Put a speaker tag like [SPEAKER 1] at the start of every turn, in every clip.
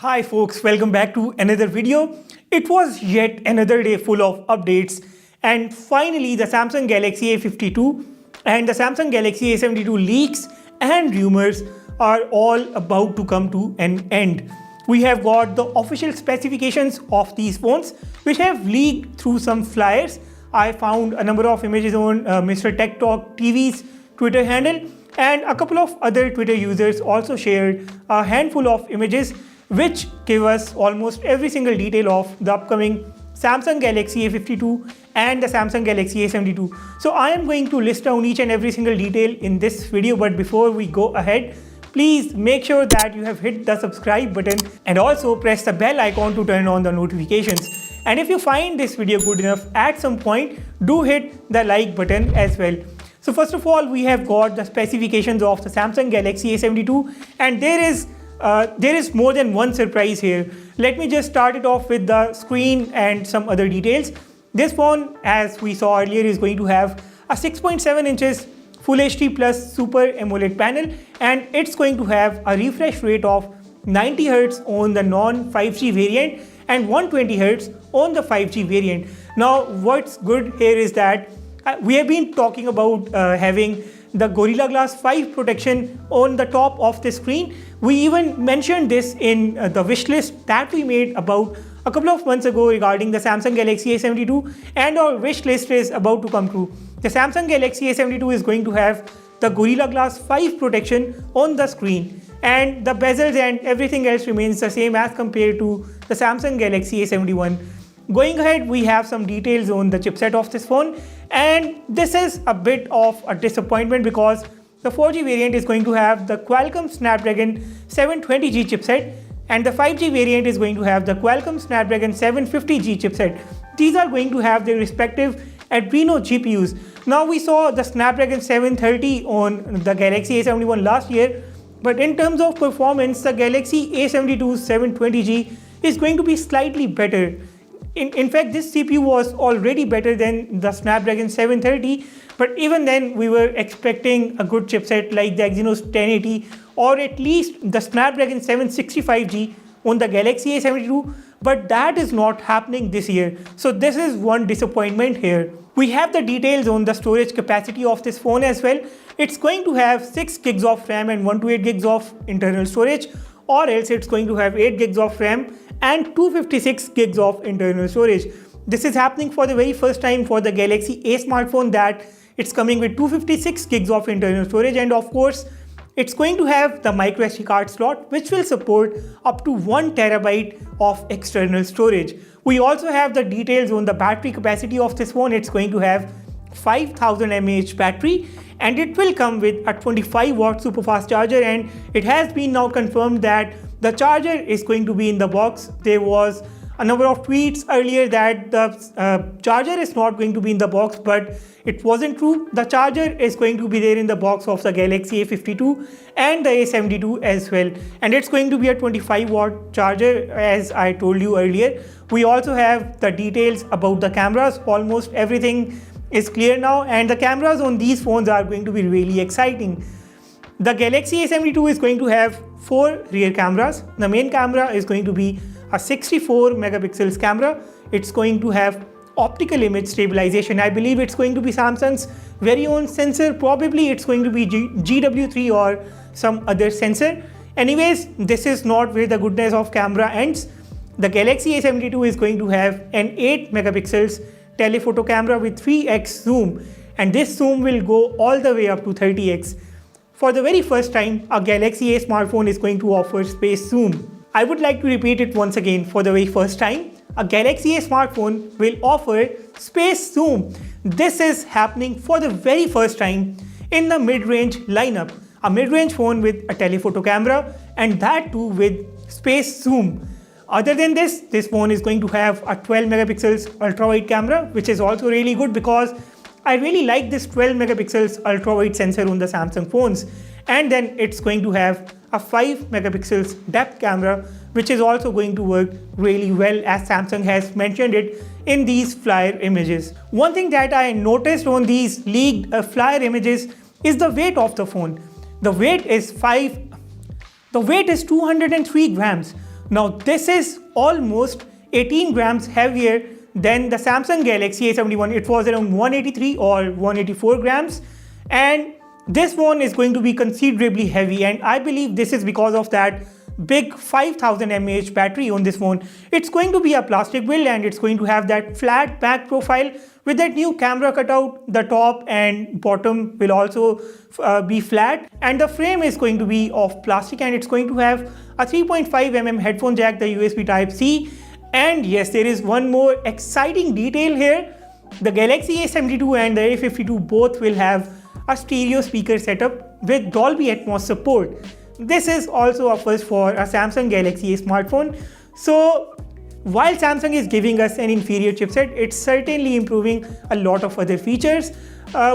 [SPEAKER 1] Hi folks, welcome back to another video. It was yet another day full of updates, and finally the Samsung Galaxy A52 and the Samsung Galaxy A72 leaks and rumors are all about to come to an end. We have got the official specifications of these phones which have leaked through some flyers. I found a number of images on Mr. Tech Talk TV's Twitter handle, and a couple of other Twitter users also shared a handful of images which give us almost every single detail of the upcoming Samsung Galaxy A52 and the Samsung Galaxy A72. So I am going to list down each and every single detail in this video, but before we go ahead, please make sure that you have hit the subscribe button and also press the bell icon to turn on the notifications. And if you find this video good enough at some point, do hit the like button as well. So first of all, we have got the specifications of the Samsung Galaxy A72, and there is more than one surprise here. Let me just start it off with the screen and some other details. This phone, as we saw earlier, is going to have a 6.7 inches Full HD Plus Super AMOLED panel, and it's going to have a refresh rate of 90 Hz on the non-5G variant and 120 Hz on the 5G variant. Now, what's good here is that we have been talking about having the Gorilla Glass 5 protection on the top of the screen. We even mentioned this in the wish list that we made about a couple of months ago regarding the Samsung Galaxy A72, and our wish list is about to come true. The Samsung Galaxy A72 is going to have the Gorilla Glass 5 protection on the screen, and the bezels and everything else remains the same as compared to the Samsung Galaxy A71. Going ahead, we have some details on the chipset of this phone, and this is a bit of a disappointment because the 4G variant is going to have the Qualcomm Snapdragon 720G chipset, and the 5G variant is going to have the Qualcomm Snapdragon 750G chipset. These are going to have their respective Adreno GPUs. Now, we saw the Snapdragon 730 on the Galaxy A71 last year, but in terms of performance, the Galaxy A72's 720G is going to be slightly better. In fact, this CPU was already better than the Snapdragon 730, but even then we were expecting a good chipset like the Exynos 1080 or at least the Snapdragon 765G on the Galaxy A72, but that is not happening this year. So this is one disappointment here. We have the details on the storage capacity of this phone as well. It's going to have 6 gigs of RAM and 128 gigs of internal storage, or else it's going to have 8 gigs of RAM and 256 gigs of internal storage. This is happening for the very first time for the Galaxy A smartphone, that it's coming with 256 gigs of internal storage, and of course it's going to have the micro SD card slot which will support up to 1 terabyte of external storage. We also have the details on the battery capacity of this phone. It's going to have 5000 mAh battery, and it will come with a 25 watt super fast charger, and it has been now confirmed that the charger is going to be in the box. There was a number of tweets earlier that the charger is not going to be in the box, but it wasn't true. The charger is going to be there in the box of the Galaxy A52 and the A72 as well, and it's going to be a 25 watt charger as I told you earlier. We also have the details about the cameras. Almost everything is clear now, and the cameras on these phones are going to be really exciting. The Galaxy A72 is going to have 4 rear cameras. The main camera is going to be a 64 megapixels camera. It's going to have optical image stabilization. I believe it's going to be Samsung's very own sensor. Probably it's going to be GW3 or some other sensor. Anyways, this is not where the goodness of camera ends. The Galaxy A72 is going to have an 8 megapixels telephoto camera with 3x zoom, and this zoom will go all the way up to 30x. For the very first time, a Galaxy A smartphone is going to offer space zoom. I would like to repeat it once again. For the very first time, a Galaxy A smartphone will offer space zoom. This is happening for the very first time in the mid-range lineup. A mid-range phone with a telephoto camera, and that too with space zoom. Other than this, this phone is going to have a 12 megapixels ultra-wide camera, which is also really good because I really like this 12 megapixels ultra-wide sensor on the Samsung phones. And then it's going to have a 5 megapixels depth camera, which is also going to work really well, as Samsung has mentioned it in these flyer images. One thing that I noticed on these leaked flyer images is the weight of the phone. The weight is 203 grams. Now this is almost 18 grams heavier than the Samsung Galaxy A71. It was around 183 or 184 grams, and this phone is going to be considerably heavy, and I believe this is because of that big 5000 mAh battery on this phone. It's going to be a plastic build, and it's going to have that flat back profile with that new camera cutout. The top and bottom will also be flat, and the frame is going to be of plastic, and it's going to have a 3.5mm headphone jack, the USB Type-C. And yes, there is one more exciting detail here. The Galaxy A72 and the A52 both will have a stereo speaker setup with Dolby Atmos support. This is also a first for a Samsung Galaxy A smartphone. So while Samsung is giving us an inferior chipset, it's certainly improving a lot of other features.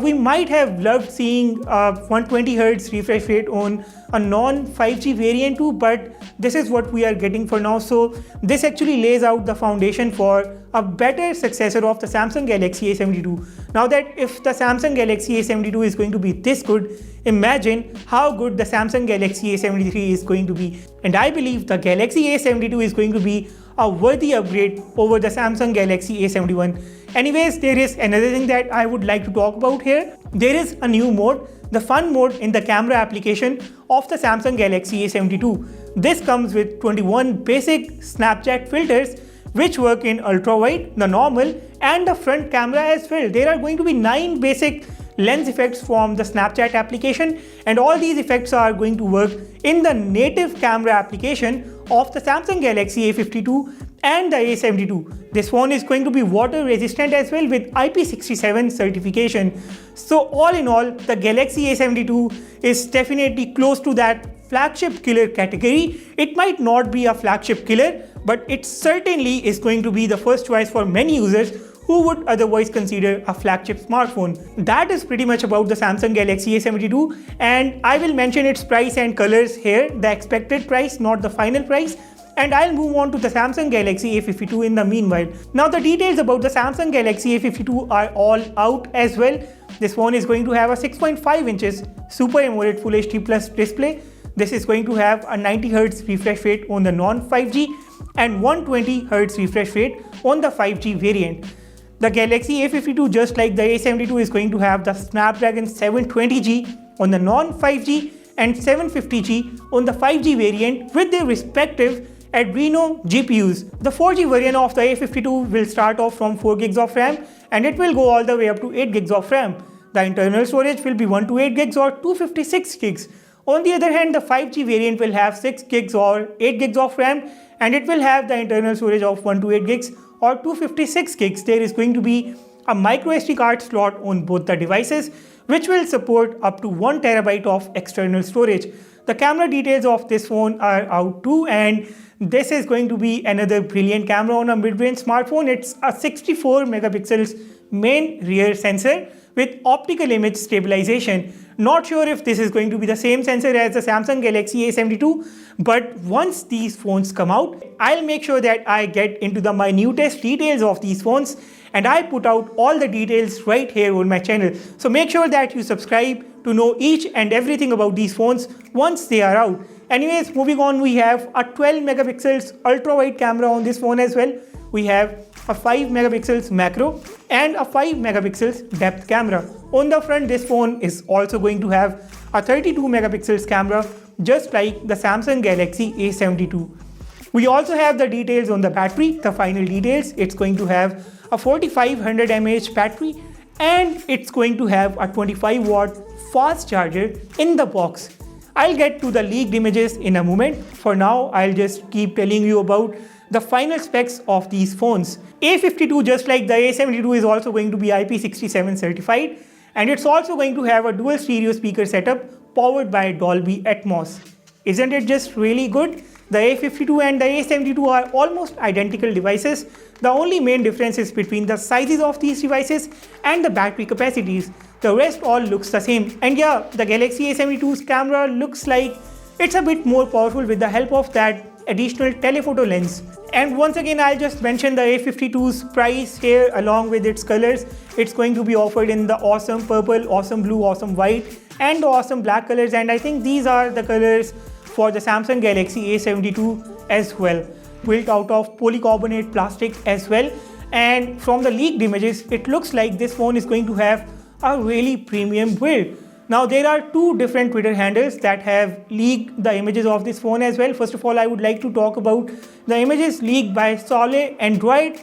[SPEAKER 1] We might have loved seeing 120Hz refresh rate on a non-5G variant too, but this is what we are getting for now. So this actually lays out the foundation for a better successor of the Samsung Galaxy A72. Now that if the Samsung Galaxy A72 is going to be this good, imagine how good the Samsung Galaxy A73 is going to be. And I believe the Galaxy A72 is going to be a worthy upgrade over the Samsung Galaxy A71. Anyways, there is another thing that I would like to talk about here. There is a new mode, the fun mode in the camera application of the Samsung Galaxy A72. This comes with 21 basic Snapchat filters which work in ultra wide, the normal, and the front camera as well. There are going to be 9 basic lens effects from the Snapchat application, and all these effects are going to work in the native camera application of the Samsung Galaxy A52 and the A72. This phone is going to be water resistant as well with IP67 certification. So all in all, the Galaxy A72 is definitely close to that flagship killer category. It might not be a flagship killer, but it certainly is going to be the first choice for many users who would otherwise consider a flagship smartphone. That is pretty much about the Samsung Galaxy A72, and I will mention its price and colors here, the expected price, not the final price. And I'll move on to the Samsung Galaxy A52 in the meanwhile. Now the details about the Samsung Galaxy A52 are all out as well. This phone is going to have a 6.5 inches Super AMOLED Full HD Plus display. This is going to have a 90Hz refresh rate on the non-5G and 120Hz refresh rate on the 5G variant. The Galaxy A52, just like the A72, is going to have the Snapdragon 720G on the non-5G and 750G on the 5G variant with their respective Adreno GPUs. The 4G variant of the A52 will start off from 4GB of RAM, and it will go all the way up to 8GB of RAM. The internal storage will be 128GB or 256GB. On the other hand, the 5G variant will have 6GB or 8GB of RAM, and it will have the internal storage of 128GB or 256GB. There is going to be a microSD card slot on both the devices, which will support up to 1TB of external storage. The camera details of this phone are out too, and this is going to be another brilliant camera on a mid-range smartphone. It's a 64 megapixels main rear sensor with optical image stabilization. Not sure if this is going to be the same sensor as the Samsung Galaxy A72, but once these phones come out, I'll make sure that I get into the minutest details of these phones, and I put out all the details right here on my channel. So make sure that you subscribe to know each and everything about these phones once they are out. Anyways, moving on, we have a 12 megapixels ultra wide camera on this phone as well. We have a 5 megapixels macro and a 5 megapixels depth camera. On the front, this phone is also going to have a 32 megapixels camera, just like the Samsung Galaxy A72. We also have the details on the battery, the final details. It's going to have a 4500 mAh battery, and it's going to have a 25 watt fast charger in the box. I'll get to the leaked images in a moment. For now, I'll just keep telling you about the final specs of these phones. A52, just like the A72, is also going to be IP67 certified, and it's also going to have a dual stereo speaker setup powered by Dolby Atmos. Isn't it just really good? The A52 and the A72 are almost identical devices. The only main difference is between the sizes of these devices and the battery capacities. The rest all looks the same. And yeah, the Galaxy A72's camera looks like it's a bit more powerful with the help of that additional telephoto lens. And once again, I'll just mention the A52's price here along with its colors. It's going to be offered in the awesome purple, awesome blue, awesome white, and the awesome black colors. And I think these are the colors for the Samsung Galaxy A72 as well, built out of polycarbonate plastic as well. And from the leaked images, it looks like this phone is going to have a really premium build. Now there are two different Twitter handles that have leaked the images of this phone as well. First of all, I would like to talk about the images leaked by Soleh Android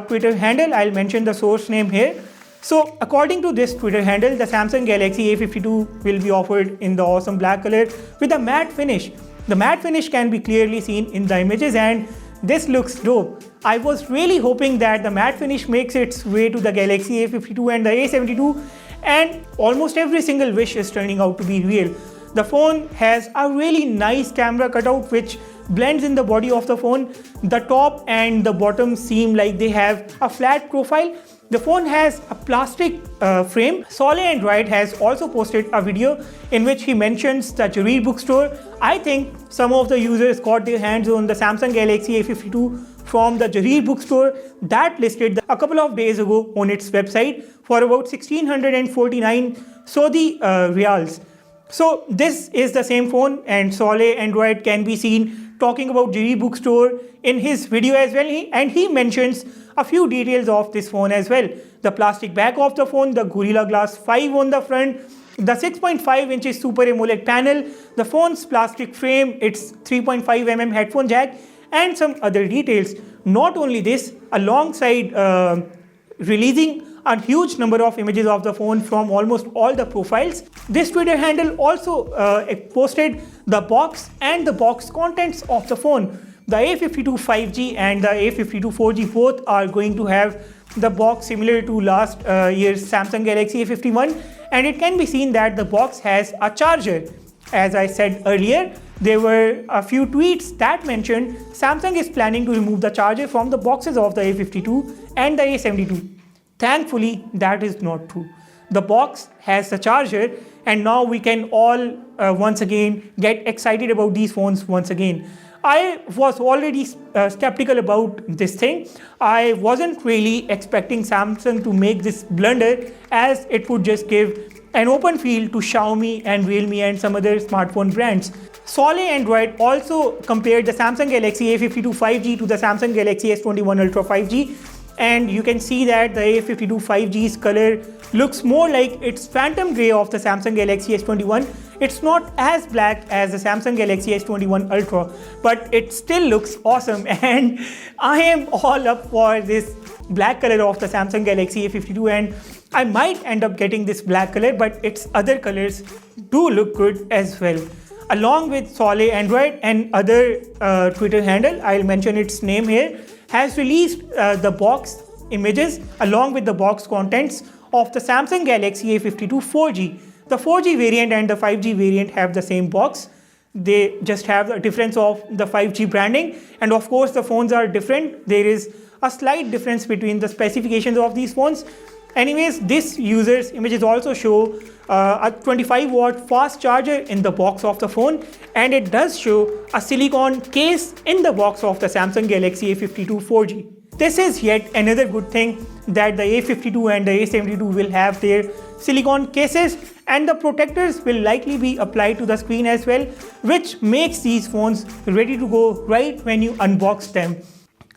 [SPEAKER 1] Twitter handle. I'll mention the source name here. So according to this Twitter handle, the Samsung Galaxy A52 will be offered in the awesome black color with a matte finish. The matte finish can be clearly seen in the images and this looks dope. I was really hoping that the matte finish makes its way to the Galaxy A52 and the A72, and almost every single wish is turning out to be real. The phone has a really nice camera cutout which blends in the body of the phone. The top and the bottom seem like they have a flat profile. The phone has a plastic frame. Soleh Android has also posted a video in which he mentions the Jareer bookstore. I think some of the users got their hands on the Samsung Galaxy A52 from the Jareer bookstore that listed a couple of days ago on its website for about 1649 Saudi Riyals. So this is the same phone, and Soleh Android can be seen talking about Jareer bookstore in his video as well, and he mentions a few details of this phone as well. The plastic back of the phone, the Gorilla Glass 5 on the front, the 6.5 inches Super AMOLED panel, the phone's plastic frame, its 3.5 mm headphone jack, and some other details. Not only this, alongside releasing a huge number of images of the phone from almost all the profiles, this Twitter handle also posted the box and the box contents of the phone. The A52 5G and the A52 4G both are going to have the box similar to last year's Samsung Galaxy A51, and it can be seen that the box has a charger. As I said earlier, there were a few tweets that mentioned Samsung is planning to remove the charger from the boxes of the A52 and the A72. Thankfully, that is not true. The box has the charger, and now we can all once again get excited about these phones once again. I was already skeptical about this thing. I wasn't really expecting Samsung to make this blunder, as it would just give an open field to Xiaomi and Realme and some other smartphone brands. Soleh Android also compared the Samsung Galaxy A52 5G to the Samsung Galaxy S21 Ultra 5G, and you can see that the A52 5G's color looks more like its phantom grey of the Samsung Galaxy S21. It's not as black as the Samsung Galaxy S21 Ultra, but it still looks awesome, and I am all up for this black color of the Samsung Galaxy A52, and I might end up getting this black color, but its other colors do look good as well. Along with Soleh Android and other Twitter handle, I'll mention its name here, has released the box images along with the box contents of the Samsung Galaxy A52 4G. The 4G variant and the 5G variant have the same box. They just have the difference of the 5G branding, and of course the phones are different. There is a slight difference between the specifications of these phones. Anyways, this user's images also show a 25-watt fast charger in the box of the phone, and it does show a silicone case in the box of the Samsung Galaxy A52 4G. This is yet another good thing that the A52 and the A72 will have their silicone cases, and the protectors will likely be applied to the screen as well, which makes these phones ready to go right when you unbox them.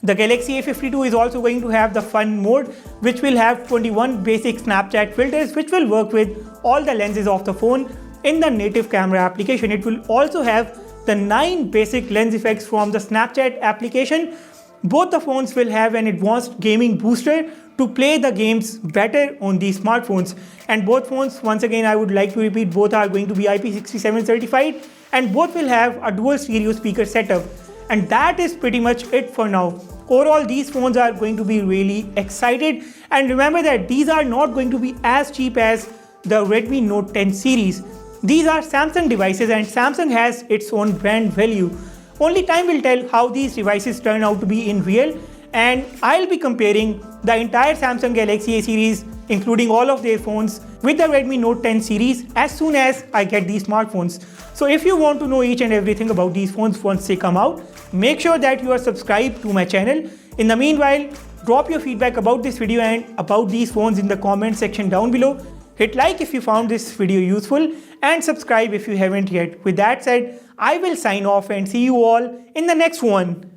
[SPEAKER 1] The Galaxy A52 is also going to have the fun mode, which will have 21 basic Snapchat filters, which will work with all the lenses of the phone in the native camera application. It will also have the 9 basic lens effects from the Snapchat application. Both the phones will have an advanced gaming booster to play the games better on these smartphones. And both phones, once again I would like to repeat, both are going to be IP67 certified, and both will have a dual stereo speaker setup. And that is pretty much it for now. Overall, these phones are going to be really excited, and remember that these are not going to be as cheap as the Redmi Note 10 series. These are Samsung devices, and Samsung has its own brand value. Only time will tell how these devices turn out to be in real, and I'll be comparing the entire Samsung Galaxy A series, including all of their phones, with the Redmi Note 10 series as soon as I get these smartphones. So if you want to know each and everything about these phones once they come out, make sure that you are subscribed to my channel. In the meanwhile, drop your feedback about this video and about these phones in the comment section down below. Hit like if you found this video useful, and subscribe if you haven't yet. With that said, I will sign off and see you all in the next one.